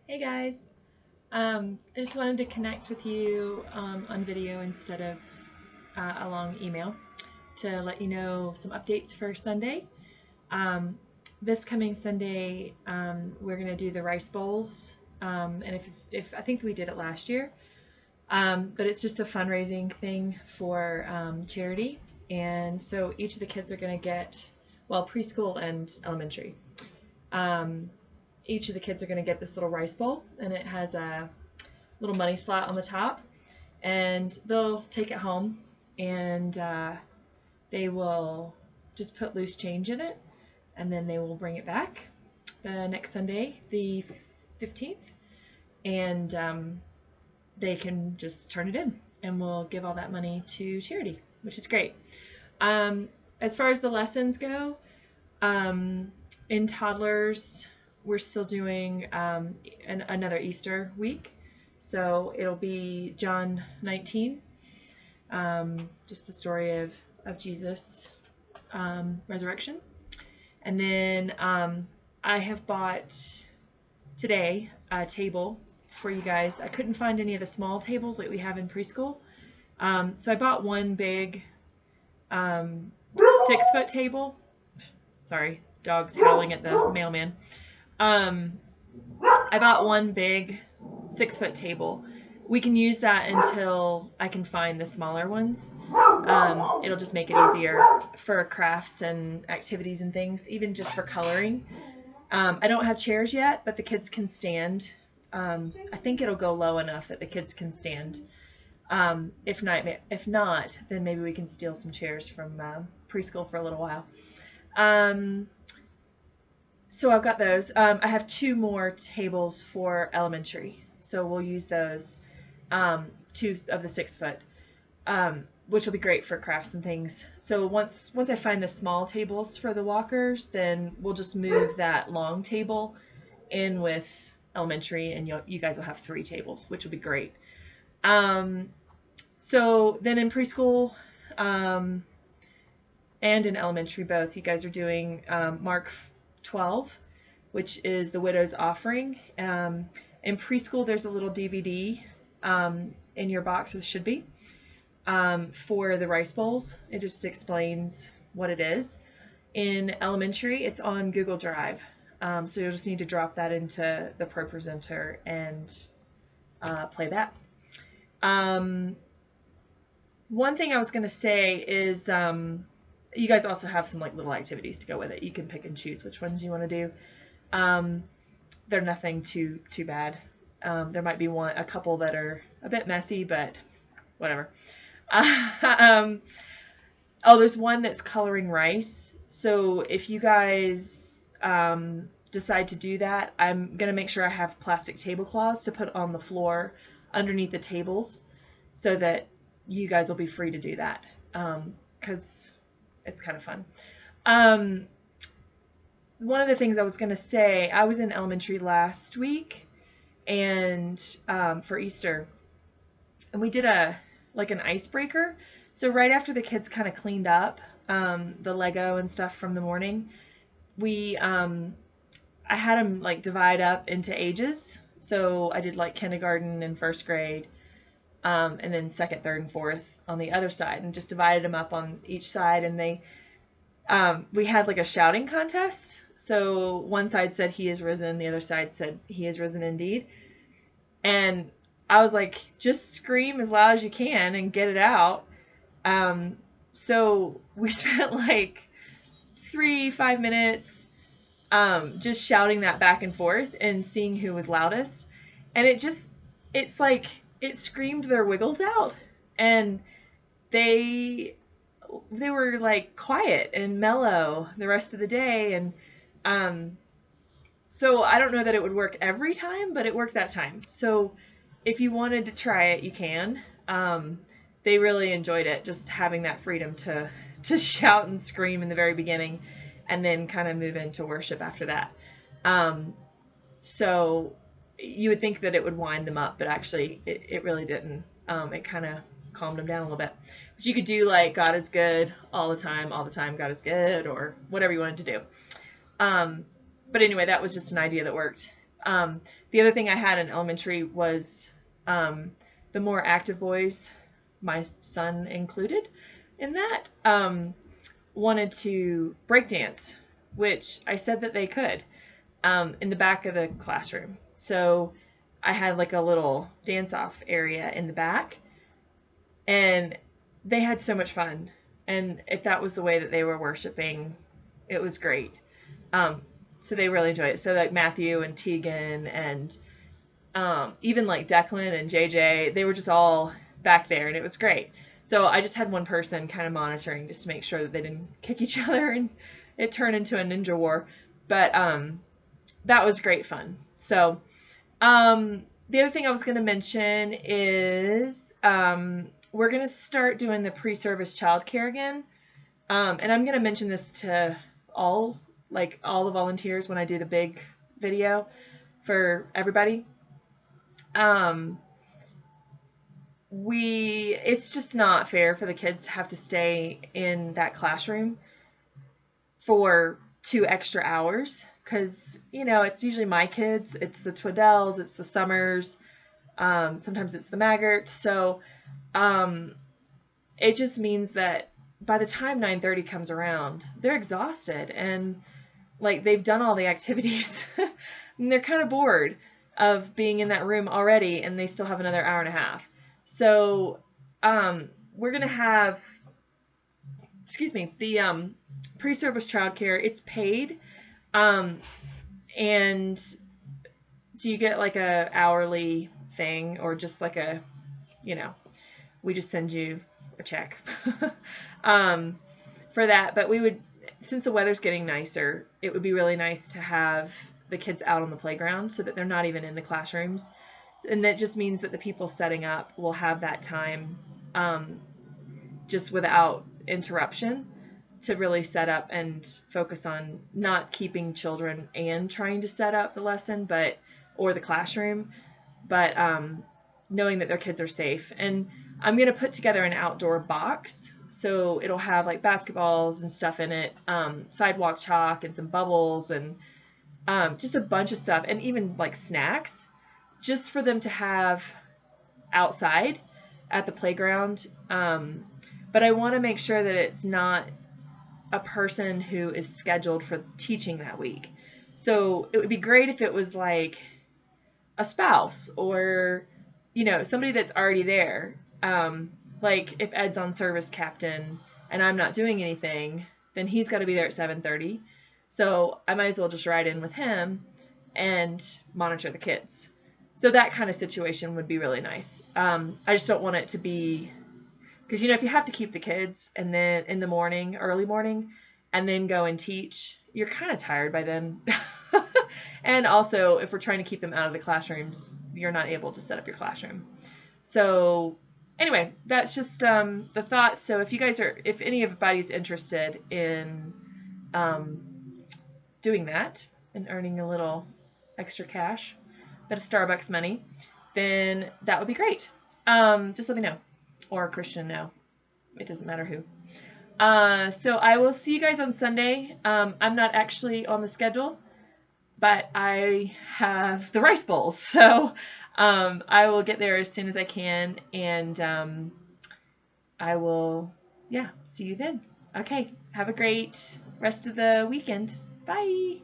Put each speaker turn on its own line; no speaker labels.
Hey guys, I just wanted to connect with you on video instead of a long email to let you know some updates for Sunday. Um, this coming Sunday, we're going to do the rice bowls, and if I think we did it last year, but it's just a fundraising thing for charity, and so each of the kids are going to get, well, preschool and elementary. Um, each of the kids are going to get this little rice bowl, and it has a little money slot on the top, and they'll take it home, and they will just put loose change in it, and then they will bring it back the next Sunday, the 15th, and they can just turn it in, and we'll give all that money to charity, which is great. As far as the lessons go, in toddlers, we're still doing another Easter week. So it'll be John 19, just the story of Jesus' resurrection. And then I have bought today a table for you guys. I couldn't find any of the small tables like we have in preschool. So I bought one big 6-foot table. Sorry, dog's howling at the mailman. I bought one big 6-foot table. We can use that until I can find the smaller ones. It'll just make it easier for crafts and activities and things, even just for coloring. I don't have chairs yet, but the kids can stand. I think it'll go low enough that the kids can stand. If not, then maybe we can steal some chairs from preschool for a little while. So I've got those. I have 2 more tables for elementary, so we'll use those, 2 of the 6-foot, which will be great for crafts and things. So once I find the small tables for the walkers, then we'll just move that long table in with elementary, and you guys will have 3 tables, which will be great. So then in preschool and in elementary both, you guys are doing Mark 12, which is the widow's offering. In preschool, there's a little DVD in your box, it should be, for the rice bowls. It just explains what it is. In elementary, it's on Google Drive, so you'll just need to drop that into the Pro Presenter and play that. One thing I was going to say is you guys also have some like little activities to go with it. You can pick and choose which ones you want to do. They're nothing too bad. There might be a couple that are a bit messy, but whatever. Oh, there's one that's coloring rice. So if you guys decide to do that, I'm gonna make sure I have plastic tablecloths to put on the floor underneath the tables, so that you guys will be free to do that, because it's kind of fun. One of the things I was going to say, I was in elementary last week, and for Easter, and we did an icebreaker. So right after the kids kind of cleaned up the Lego and stuff from the morning, I had them like divide up into ages. So I did like kindergarten and 1st grade, and then 2nd, 3rd, and 4th on the other side, and just divided them up on each side. And we had like a shouting contest. So one side said, "He is risen," the other side said, "He is risen indeed." And I was like, just scream as loud as you can and get it out. So we spent like 3-5 minutes just shouting that back and forth and seeing who was loudest. And it's like it screamed their wiggles out, and they were like quiet and mellow the rest of the day. And so I don't know that it would work every time, but it worked that time. So if you wanted to try it, you can. They really enjoyed it, just having that freedom to shout and scream in the very beginning, and then kind of move into worship after that. So you would think that it would wind them up, but actually it really didn't. It kind of calmed them down a little bit. But you could do like God is good all the time, God is good, or whatever you wanted to do. But anyway, that was just an idea that worked. The other thing I had in elementary was the more active boys, my son included in that, wanted to break dance, which I said that they could in the back of the classroom. So I had like a little dance-off area in the back, and they had so much fun. And if that was the way that they were worshiping, it was great. So they really enjoyed it. So like Matthew and Tegan and even like Declan and JJ, they were just all back there, and it was great. So I just had one person kind of monitoring just to make sure that they didn't kick each other and it turned into a ninja war. But that was great fun. So the other thing I was going to mention is we're going to start doing the pre-service childcare again. And I'm going to mention this to all the volunteers when I do the big video for everybody. It's just not fair for the kids to have to stay in that classroom for 2 extra hours, because, you know, it's usually my kids, it's the Twaddells, it's the Summers, sometimes it's the Maggarts. So it just means that by the time 9:30 comes around, they're exhausted and like they've done all the activities and they're kind of bored of being in that room already, and they still have another hour and a half. So we're going to have, the pre-service childcare, it's paid. And so you get like a hourly thing, or just like a, you know, we just send you a check for that. But we would, since the weather's getting nicer, it would be really nice to have the kids out on the playground so that they're not even in the classrooms. And that just means that the people setting up will have that time just without interruption to really set up and focus on not keeping children and trying to set up the lesson, or the classroom, but knowing that their kids are safe. And I'm going to put together an outdoor box, so it'll have like basketballs and stuff in it, sidewalk chalk and some bubbles, and just a bunch of stuff, and even like snacks, just for them to have outside at the playground. But I want to make sure that it's not a person who is scheduled for teaching that week. So it would be great if it was like a spouse, or, you know, somebody that's already there. Like if Ed's on service captain and I'm not doing anything, then he's got to be there at 7:30. So I might as well just ride in with him and monitor the kids. So that kind of situation would be really nice. I just don't want it to be, because, you know, if you have to keep the kids and then in the morning, early morning, and then go and teach, you're kind of tired by then. And also, if we're trying to keep them out of the classrooms, you're not able to set up your classroom. So anyway, that's just the thought. So if you guys are, if anybody's interested in doing that and earning a little extra cash, bit of Starbucks money, then that would be great. Just let me know, or Christian know. It doesn't matter who. So I will see you guys on Sunday. I'm not actually on the schedule, but I have the rice bowls, so I will get there as soon as I can, and I will, see you then. Okay, have a great rest of the weekend. Bye.